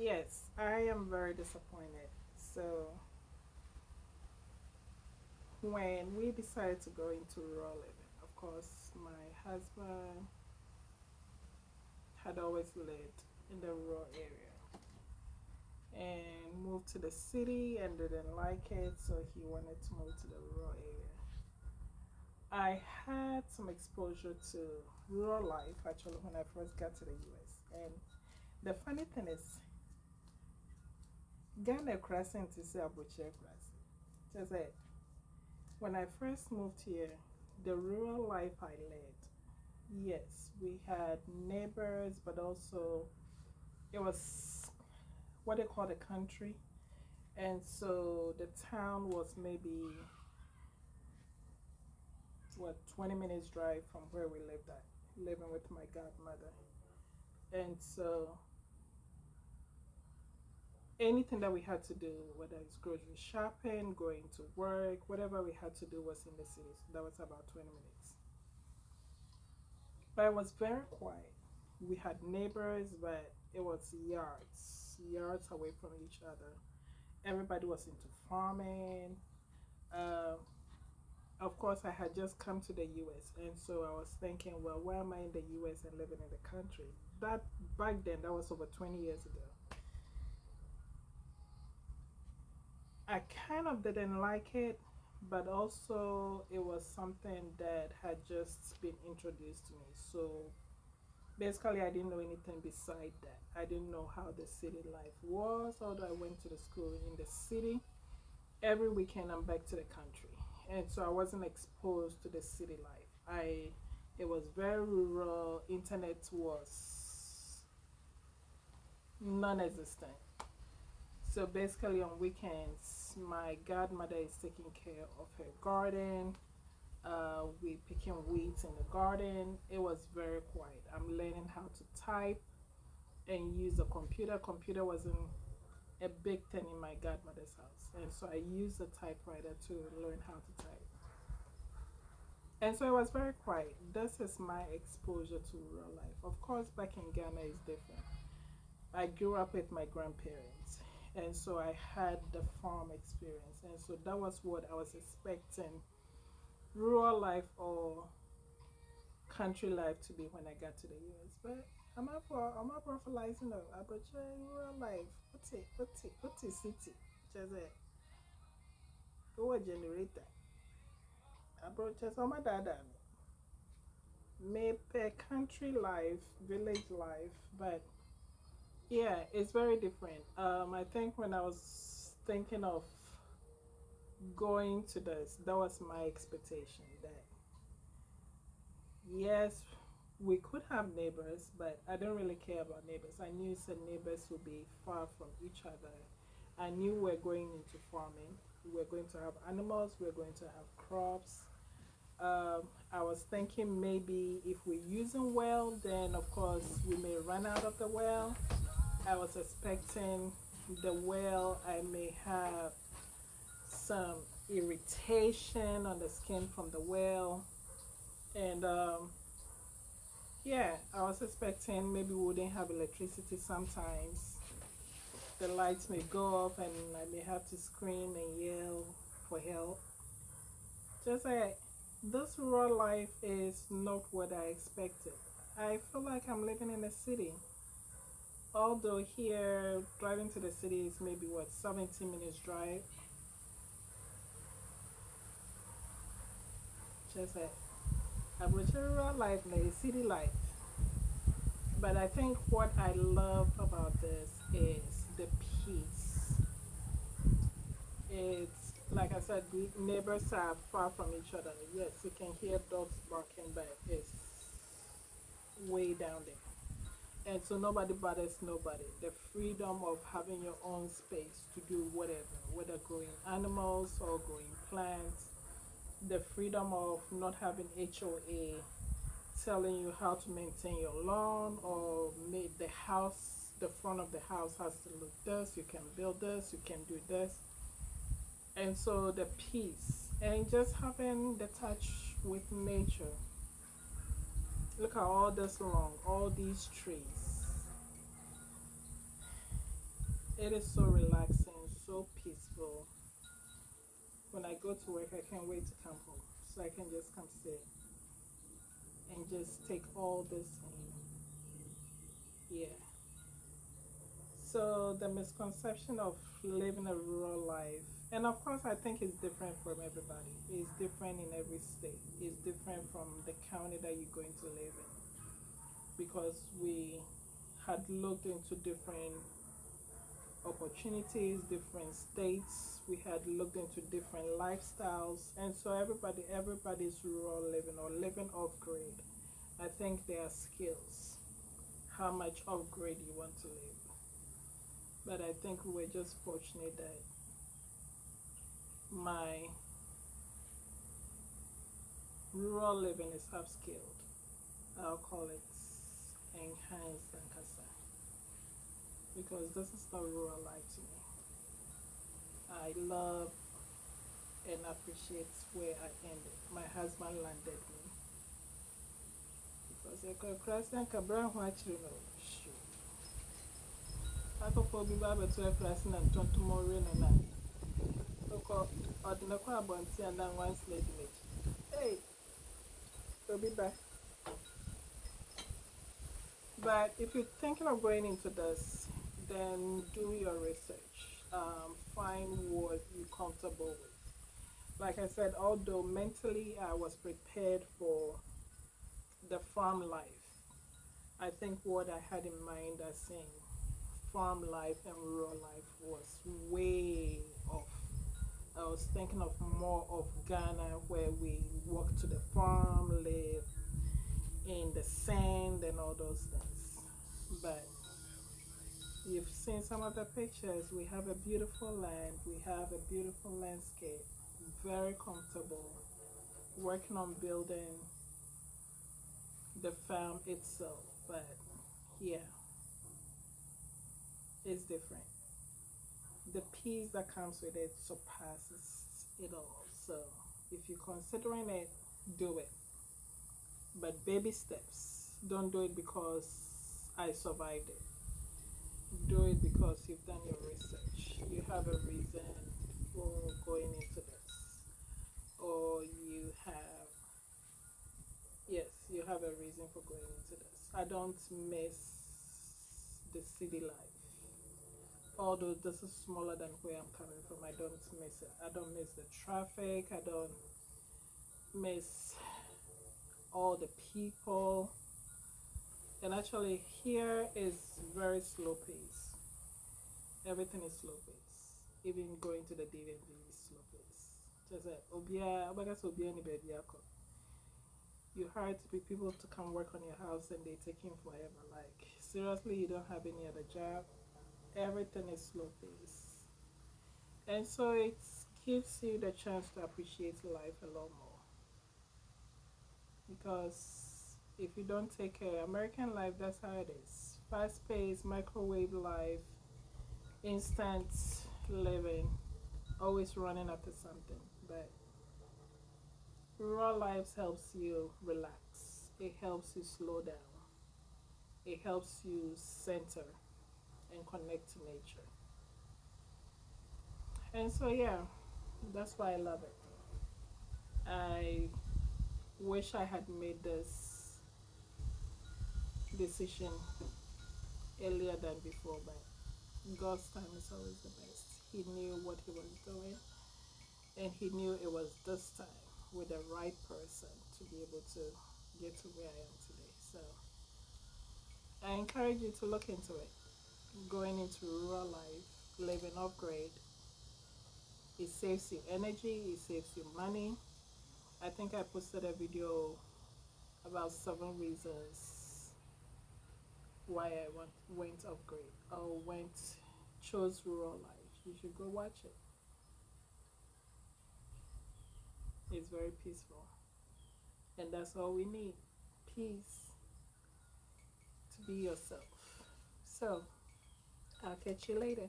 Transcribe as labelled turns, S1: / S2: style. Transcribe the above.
S1: Yes, I am very disappointed. So, when we decided to go into rural living, of course, my husband had always lived in the rural area and moved to the city and didn't like it, so he wanted to move to the rural area. I had some exposure to rural life actually when I first got to the US. And the funny thing is, Ghana crossing to say Abuche crossing. Just that when I first moved here, the rural life I led, yes, we had neighbors, but also it was what they call the country. And so the town was maybe, what, 20 minutes drive from where we lived at, living with my godmother. And so anything that we had to do, whether it's grocery shopping, going to work, whatever we had to do was in the city. So that was about 20 minutes. But it was very quiet. We had neighbors, but it was yards away from each other. Everybody was into farming. Uh, of course, I had just come to the US, and so I was thinking, well, why am I in the US and living in the country? That back then, that was over 20 years ago. I kind of didn't like it, but also it was something that had just been introduced to me. So basically, I didn't know anything beside that. I didn't know how the city life was, although I went to the school in the city. Every weekend, I'm back to the country, and so I wasn't exposed to the city life. It was very rural. Internet was non-existent. So basically, on weekends, my godmother is taking care of her garden. We picking weeds in the garden. It was very quiet. I'm learning how to type and use a computer. Computer wasn't a big thing in my godmother's house, and so I used a typewriter to learn how to type. And so it was very quiet. This is my exposure to rural life. Of course, back in Ghana is different. I grew up with my grandparents, and so I had the farm experience, and so that was what I was expecting rural life or country life to be when I got to the US. But I'm up for license of Abuja rural life. What's it city? Just a go generator. Abuja so my dada. Maybe country life, village life, but yeah, it's very different. I think when I was thinking of going to this, that was my expectation that yes, we could have neighbors, but I don't really care about neighbors. I knew said neighbors would be far from each other. I knew we're going into farming. We're going to have animals. We're going to have crops. I was thinking maybe if we use them well, then of course we may run out of the well. I was expecting the well, I may have some irritation on the skin from the well. And yeah, I was expecting maybe we wouldn't have electricity sometimes. The lights may go off and I may have to scream and yell for help. Just like this rural life is not what I expected. I feel like I'm living in a city. Although here, driving to the city is maybe what, 17 minutes drive. Just like rural life, like city life. But I think what I love about this is the peace. It's like I said, the neighbors are far from each other. Yes, you can hear dogs barking, but it's way down there. And so nobody bothers nobody. The freedom of having your own space to do whatever, whether growing animals or growing plants, the freedom of not having HOA telling you how to maintain your lawn or make the house, the front of the house has to look this, you can build this, you can do this. And so the peace and just having the touch with nature. Look at all this long, all these trees. It is so relaxing, so peaceful. When I go to work, I can't wait to come home so I can just come sit and just take all this in. Yeah. So the misconception of living a rural life, and of course, I think it's different from everybody. It's different in every state. It's different from the county that you're going to live in because we had looked into different opportunities, different states. We had looked into different lifestyles, and so everybody's rural living or living off grid. I think there are skills, how much off grid you want to live. But I think we were just fortunate that my rural living is upskilled. I'll call it enhanced and casa because this is not rural life to me. I love and appreciate where I ended. My husband landed me because I could cross and cabra watch you know. I could probably be to a crossing and turn tomorrow in a night. So, ordinary abonti and then one slave image. Hey, we'll be back. But if you're thinking of going into this, then do your research. Find what you're comfortable with. Like I said, although mentally I was prepared for the farm life, I think what I had in mind as saying farm life and rural life was way off. I was thinking of more of Ghana where we walk to the farm, live in the sand and all those things. But you've seen some of the pictures. We have a beautiful land, we have a beautiful landscape, very comfortable, working on building the farm itself. But yeah, it's different. The peace that comes with it surpasses it all. So if you're considering it, do it. But baby steps. Don't do it because I survived it. Do it because you've done your research. You have a reason for going into this. Or you have, yes, you have a reason for going into this. I don't miss the city life. Although this is smaller than where I'm coming from, I don't miss it. I don't miss the traffic. I don't miss all the people. And actually, here is very slow pace. Everything is slow pace. Even going to the DMV is slow pace. Just like you hire people to come work on your house and they take him forever. Like seriously, you don't have any other job. Everything is slow pace, and so it gives you the chance to appreciate life a lot more. Because if you don't take care, American life, that's how it is. Fast paced, microwave life, instant living, always running after something. But rural life helps you relax, it helps you slow down, it helps you center and connect to nature. And so, yeah, that's why I love it. I wish I had made this decision earlier than before, but God's time is always the best. He knew what He was doing, and He knew it was this time with the right person to be able to get to where I am today. So I encourage you to look into it. Going into rural life, living upgrade, it saves you energy, it saves you money. I think I posted a video about 7 reasons why went upgrade or chose rural life. You should go watch it. It's very peaceful. And that's all we need. Peace to be yourself. So I'll catch you later.